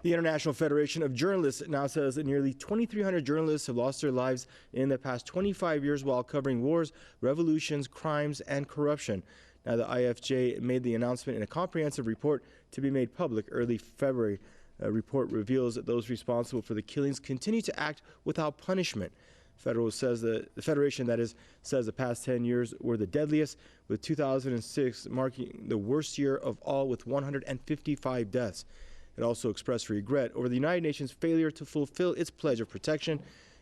The International Federation of Journalists now says that nearly 2,300 journalists have lost their lives in the past 25 years while covering wars, revolutions, crimes, and corruption. Now, the IFJ made the announcement in a comprehensive report to be made public early February. A report reveals that those responsible for the killings continue to act without punishment. The Federation, says the past 10 years were the deadliest, with 2006 marking the worst year of all with 155 deaths. It also expressed regret over the United Nations' failure to fulfill its pledge of protection.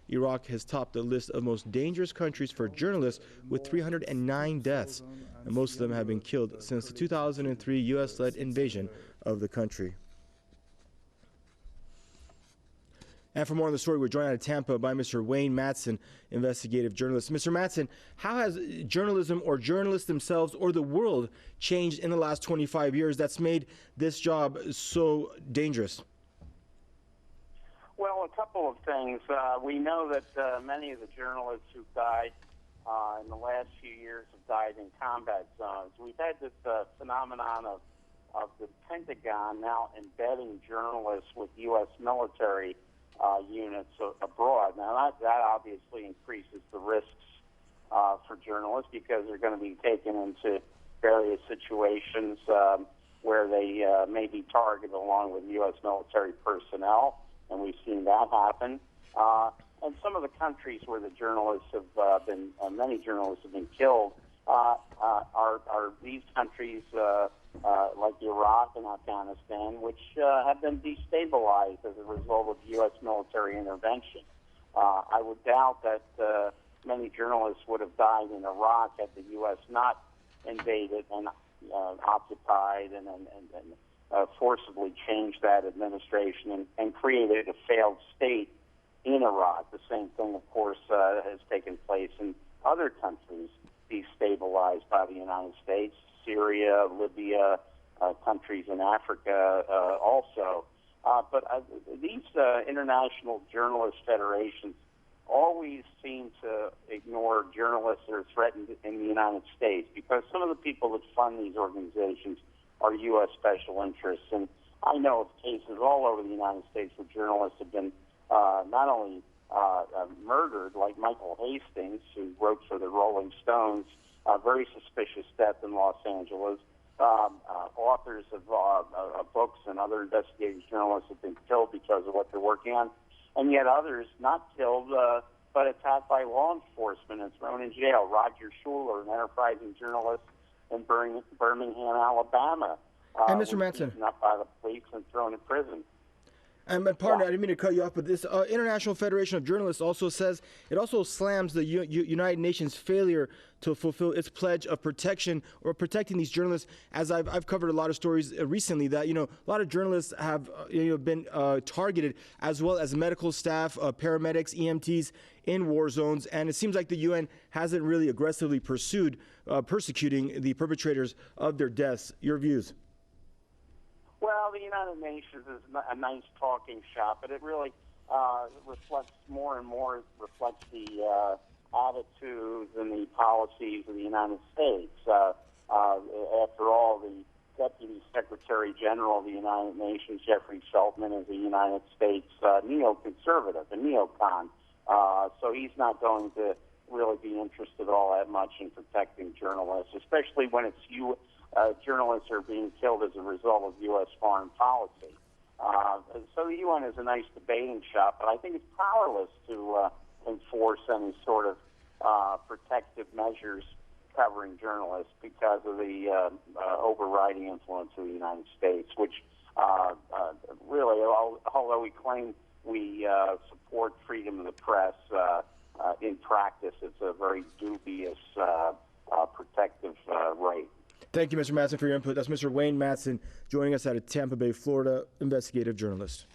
Iraq has topped the list of most dangerous countries for journalists with 309 deaths, and most of them have been killed since the 2003 U.S.-led invasion of the country. And for more on the story, we're joined out of Tampa by Mr. Wayne Madsen, investigative journalist. Mr. Madsen, how has journalism or journalists themselves or the world changed in the last 25 years that's made this job so dangerous? Well, a couple of things. We know that many of the journalists who died in the last few years have died in combat zones. We've had this phenomenon of the Pentagon now embedding journalists with U.S. military units abroad. Now, that obviously increases the risks for journalists because they're going to be taken into various situations where they may be targeted along with U.S. military personnel, and we've seen that happen. And some of the countries where the journalists have many journalists have been killed are these countries like Iraq and Afghanistan, which have been destabilized as a result of U.S. military intervention. I would doubt that many journalists would have died in Iraq had the U.S. not invaded and occupied and forcibly changed that administration and created a failed state in Iraq. The same thing, of course, has taken place in other countries destabilized by the United States, Syria, Libya, countries in Africa also. But these international journalist federations always seem to ignore journalists that are threatened in the United States because some of the people that fund these organizations are U.S. special interests. And I know of cases all over the United States where journalists have been not only murdered, like Michael Hastings, who wrote for the Rolling Stones, a very suspicious death in Los Angeles. Authors of books and other investigative journalists have been killed because of what they're working on, and yet others not killed, but attacked by law enforcement and thrown in jail. Roger Schuler, an enterprising journalist in Birmingham, Alabama, And Mr. was Madsen, beaten up by the police and thrown in prison. and pardon, I didn't mean to cut you off, but this International Federation of Journalists also says it also slams the United Nations' failure to fulfill its pledge of protection or protecting these journalists. As I've covered a lot of stories recently that a lot of journalists have been targeted, as well as medical staff, paramedics, EMTs in war zones, and it seems like the UN hasn't really aggressively pursued persecuting the perpetrators of their deaths. Your views? Well, the United Nations is a nice talking shop, but it really reflects more and more reflects the attitudes and the policies of the United States. After all, the Deputy Secretary General of the United Nations, Jeffrey Feltman, is a United States neoconservative, a neocon. So he's not going to really be interested all that much in protecting journalists, especially when it's journalists are being killed as a result of U.S. foreign policy. So the UN is a nice debating shop, but I think it's powerless to enforce any sort of protective measures covering journalists because of the overriding influence of the United States, which really, although we claim we support freedom of the press, in practice it's a very dubious protective right. Thank you, Mr. Madsen, for your input. That's Mr. Wayne Madsen joining us out of Tampa Bay, Florida, investigative journalist.